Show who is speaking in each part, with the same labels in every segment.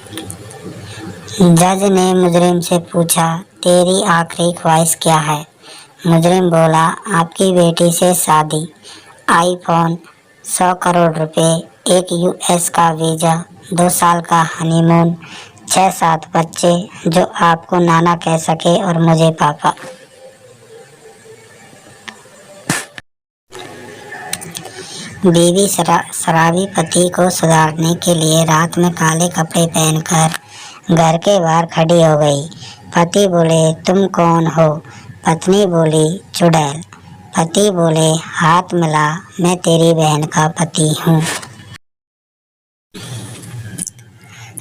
Speaker 1: जज ने मुजरिम से पूछा, तेरी आखिरी ख्वाहिश क्या है? मुजरिम बोला, आपकी बेटी से शादी, आईफोन, 100 करोड़ रुपए, एक यूएस का वीजा, 2 साल का हनीमून, 6-7 बच्चे जो आपको नाना कह सके और मुझे पापा। बीवी शराबी पति को सुधारने के लिए रात में काले कपड़े पहनकर घर के बाहर खड़ी हो गई। पति बोले, तुम कौन हो? पत्नी बोली, चुड़ैल। पति बोले, हाथ मिला, मैं तेरी बहन का पति हूँ।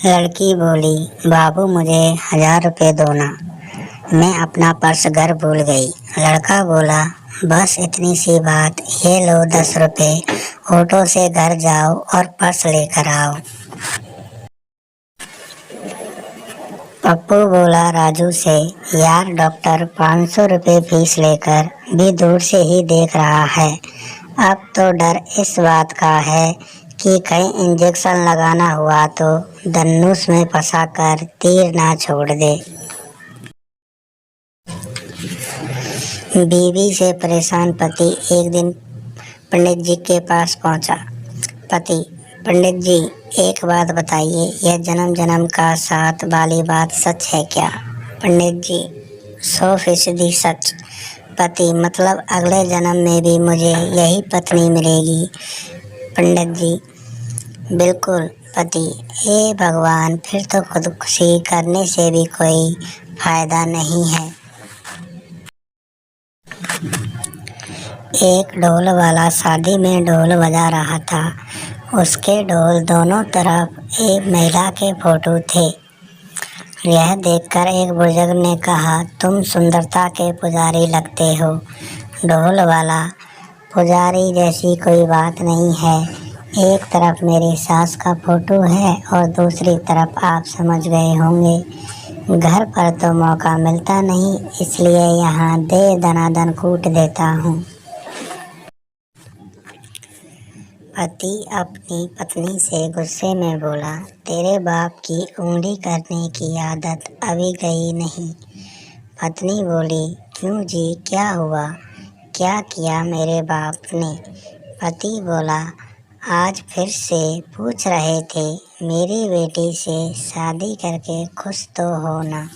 Speaker 1: लड़की बोली, बाबू मुझे 1000 रुपये दो ना, मैं अपना पर्स घर भूल गई। लड़का बोला, बस इतनी सी बात, ये लो 10 रुपये, ऑटो से घर जाओ और पर्स लेकर आओ। पप्पू बोला राजू से, यार डॉक्टर 500 रुपये फीस लेकर भी दूर से ही देख रहा है। अब तो डर इस बात का है कि कहीं इंजेक्शन लगाना हुआ तो धनुष में फंसाकर तीर ना छोड़ दे। बीवी से परेशान पति एक दिन पंडित जी के पास पहुंचा। पति, पंडित जी एक बात बताइए, यह जन्म जन्म का साथ वाली बात सच है क्या? पंडित जी, 100% सच। पति, मतलब अगले जन्म में भी मुझे यही पत्नी मिलेगी? पंडित जी, बिल्कुल। पति, हे भगवान, फिर तो खुदकुशी करने से भी कोई फायदा नहीं है। एक ढोल वाला शादी में ढोल बजा रहा था। उसके ढोल दोनों तरफ एक महिला के फोटो थे। यह देखकर एक बुजुर्ग ने कहा, तुम सुंदरता के पुजारी लगते हो। ढोल वाला, पुजारी जैसी कोई बात नहीं है। एक तरफ मेरी सास का फोटो है और दूसरी तरफ आप समझ गए होंगे। घर पर तो मौका मिलता नहीं, इसलिए यहाँ दे दनादन कूट देता हूँ। पति अपनी पत्नी से गुस्से में बोला, तेरे बाप की उंगली करने की आदत अभी गई नहीं। पत्नी बोली, क्यों जी, क्या हुआ? क्या किया मेरे बाप ने? पति बोला, आज फिर से पूछ रहे थे, मेरी बेटी से शादी करके खुश तो हो ना?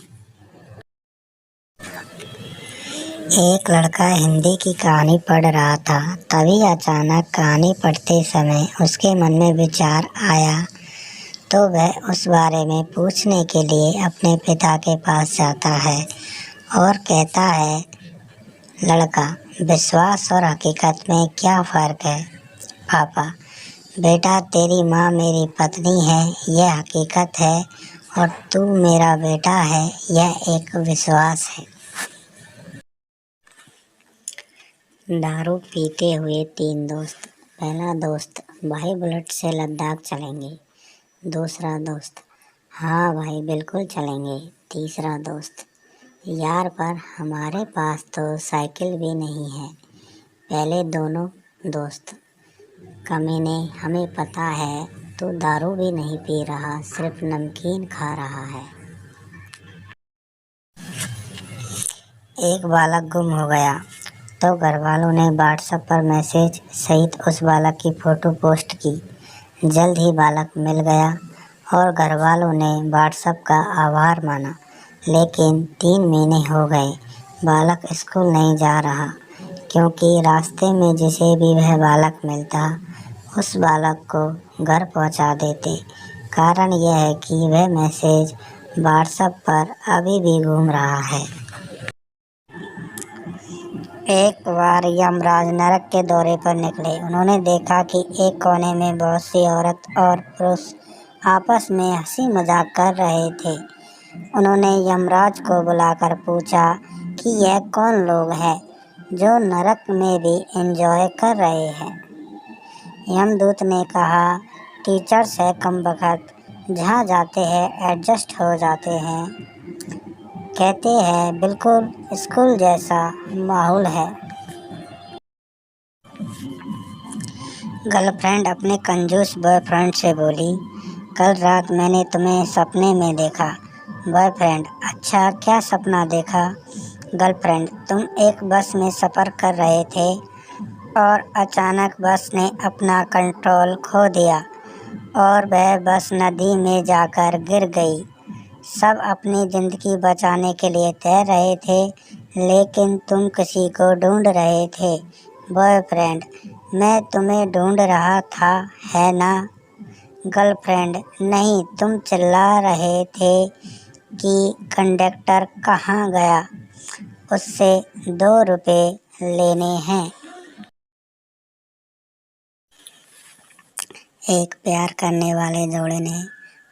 Speaker 1: एक लड़का हिंदी की कहानी पढ़ रहा था। तभी अचानक कहानी पढ़ते समय उसके मन में विचार आया तो वह उस बारे में पूछने के लिए अपने पिता के पास जाता है और कहता है, लड़का, विश्वास और हकीकत में क्या फ़र्क है? पापा, बेटा, तेरी माँ मेरी पत्नी है, यह हकीकत है, और तू मेरा बेटा है, यह एक विश्वास है। दारू पीते हुए 3 दोस्त। पहला दोस्त, भाई बुलेट से लद्दाख चलेंगे। दूसरा दोस्त, हाँ भाई बिल्कुल चलेंगे। तीसरा दोस्त, यार पर हमारे पास तो साइकिल भी नहीं है। पहले दोनों दोस्त, कमीने, हमें पता है तू दारू भी नहीं पी रहा, सिर्फ नमकीन खा रहा है। एक बालक गुम हो गया तो घर वालों ने व्हाट्सएप पर मैसेज सहित उस बालक की फ़ोटो पोस्ट की। जल्द ही बालक मिल गया और घर वालों ने व्हाट्सएप का आभार माना। लेकिन 3 महीने हो गए, बालक स्कूल नहीं जा रहा, क्योंकि रास्ते में जिसे भी वह बालक मिलता उस बालक को घर पहुंचा देते। कारण यह है कि वह मैसेज व्हाट्सएप पर अभी भी घूम रहा है। एक बार यमराज नरक के दौरे पर निकले। उन्होंने देखा कि एक कोने में बहुत सी औरत और पुरुष आपस में हंसी मजाक कर रहे थे। उन्होंने यमराज को बुलाकर पूछा कि यह कौन लोग हैं जो नरक में भी एंजॉय कर रहे हैं। यमदूत ने कहा, टीचर्स है कमबख्त, जहाँ जाते हैं एडजस्ट हो जाते हैं। कहते हैं बिल्कुल स्कूल जैसा माहौल है। गर्लफ्रेंड अपने कंजूस बॉयफ्रेंड से बोली, कल रात मैंने तुम्हें सपने में देखा। बॉयफ्रेंड: अच्छा, क्या सपना देखा? गर्लफ्रेंड: तुम एक बस में सफ़र कर रहे थे और अचानक बस ने अपना कंट्रोल खो दिया और वह बस नदी में जाकर गिर गई। सब अपनी ज़िंदगी बचाने के लिए तैर रहे थे, लेकिन तुम किसी को ढूंढ रहे थे। बॉयफ्रेंड: मैं तुम्हें ढूंढ रहा था, है ना? गर्लफ्रेंड: नहीं, तुम चिल्ला रहे थे कि कंडक्टर कहाँ गया, उससे 2 रुपए लेने हैं। एक प्यार करने वाले जोड़े ने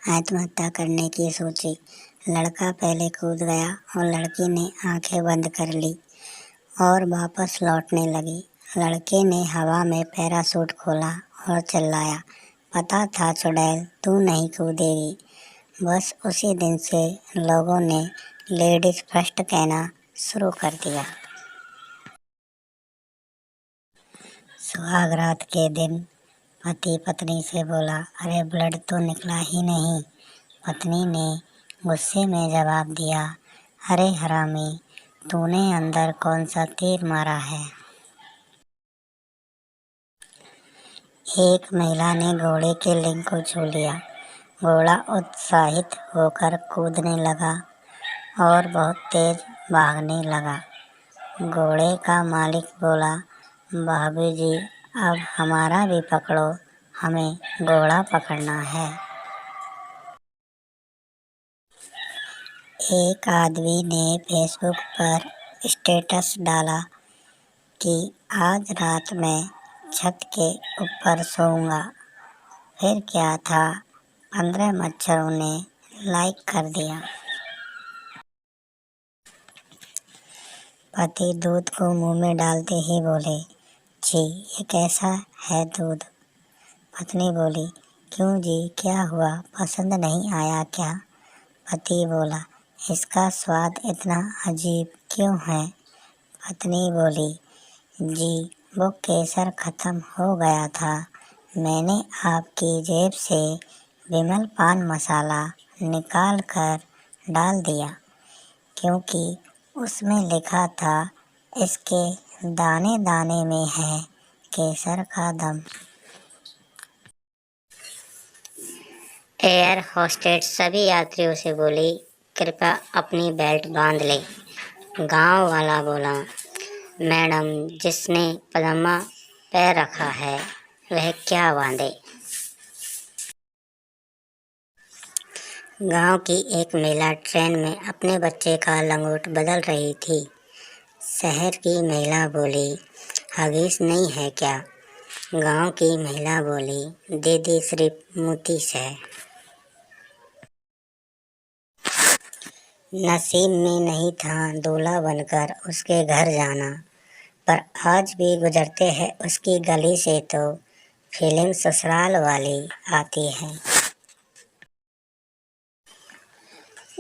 Speaker 1: आत्महत्या करने की सोची। लड़का पहले कूद गया और लड़की ने आंखें बंद कर ली और वापस लौटने लगी। लड़के ने हवा में पैराशूट खोला और चिल्लाया, पता था चुड़ैल, तू नहीं कूदेगी। बस उसी दिन से लोगों ने लेडीज फर्स्ट कहना शुरू कर दिया। सुहागरात के दिन पति पत्नी से बोला, अरे ब्लड तो निकला ही नहीं। पत्नी ने गुस्से में जवाब दिया, अरे हरामी, तूने अंदर कौन सा तीर मारा है? एक महिला ने घोड़े के लिंग को छू लिया। घोड़ा उत्साहित होकर कूदने लगा और बहुत तेज भागने लगा। घोड़े का मालिक बोला, भाभी जी, अब हमारा भी पकड़ो, हमें घोड़ा पकड़ना है। एक आदमी ने फेसबुक पर स्टेटस डाला कि आज रात मैं छत के ऊपर सोऊंगा। फिर क्या था, 15 मच्छरों ने लाइक कर दिया। पति दूध को मुंह में डालते ही बोले, जी, ये कैसा है दूध? पत्नी बोली, क्यों जी, क्या हुआ, पसंद नहीं आया क्या? पति बोला, इसका स्वाद इतना अजीब क्यों है? पत्नी बोली, जी, वो केसर खत्म हो गया था, मैंने आपकी जेब से विमल पान मसाला निकाल कर डाल दिया, क्योंकि उसमें लिखा था, इसके दाने दाने में है केसर का दम। एयर होस्टेस सभी यात्रियों से बोली, कृपया अपनी बेल्ट बांध ले। गांव वाला बोला, मैडम, जिसने पजामा पैर रखा है वह क्या बांधे? गांव की एक महिला ट्रेन में अपने बच्चे का लंगोट बदल रही थी। शहर की महिला बोली, हगीज नहीं है क्या? गांव की महिला बोली, दीदी सिर्फ मुतीस है। नसीब में नहीं था दूल्हा बनकर उसके घर जाना, पर आज भी गुजरते हैं उसकी गली से तो फीलिंग ससुराल वाली आती है।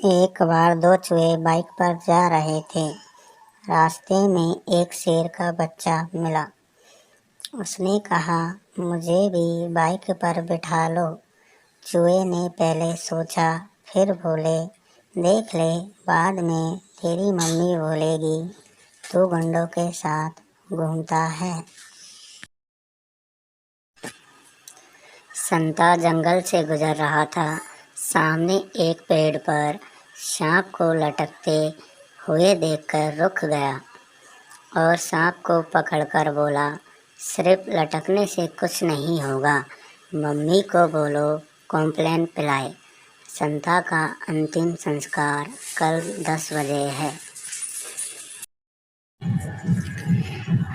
Speaker 1: एक बार 2 चूहे बाइक पर जा रहे थे। रास्ते में एक शेर का बच्चा मिला। उसने कहा, मुझे भी बाइक पर बिठा लो। चूहे ने पहले सोचा, फिर बोले, देख ले, बाद में तेरी मम्मी बोलेगी तू गुंडों के साथ घूमता है। संता जंगल से गुजर रहा था। सामने एक पेड़ पर सांप को लटकते हुए देखकर रुक गया और सांप को पकड़कर बोला, सिर्फ लटकने से कुछ नहीं होगा, मम्मी को बोलो कॉम्प्लेन पिलाए। संता का अंतिम संस्कार कल 10 बजे है।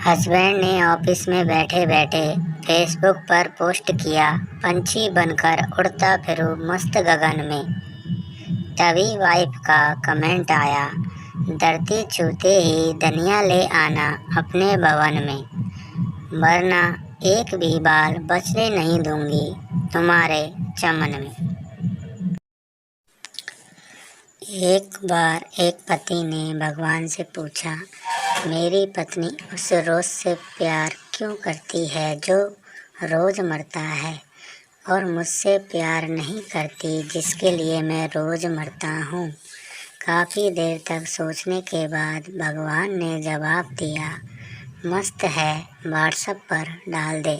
Speaker 1: हस्बैंड ने ऑफिस में बैठे बैठे फेसबुक पर पोस्ट किया, पंछी बनकर उड़ता फिरूं मस्त गगन में। तभी वाइफ का कमेंट आया, धरती छूते ही धनिया ले आना अपने भवन में, वरना एक भी बाल बचने नहीं दूंगी तुम्हारे चमन में। एक बार एक पति ने भगवान से पूछा, मेरी पत्नी उस रोज से प्यार क्यों करती है जो रोज मरता है? और मुझसे प्यार नहीं करती जिसके लिए मैं रोज़ मरता हूँ। काफ़ी देर तक सोचने के बाद भगवान ने जवाब दिया, मस्त है, व्हाट्सएप पर डाल दे।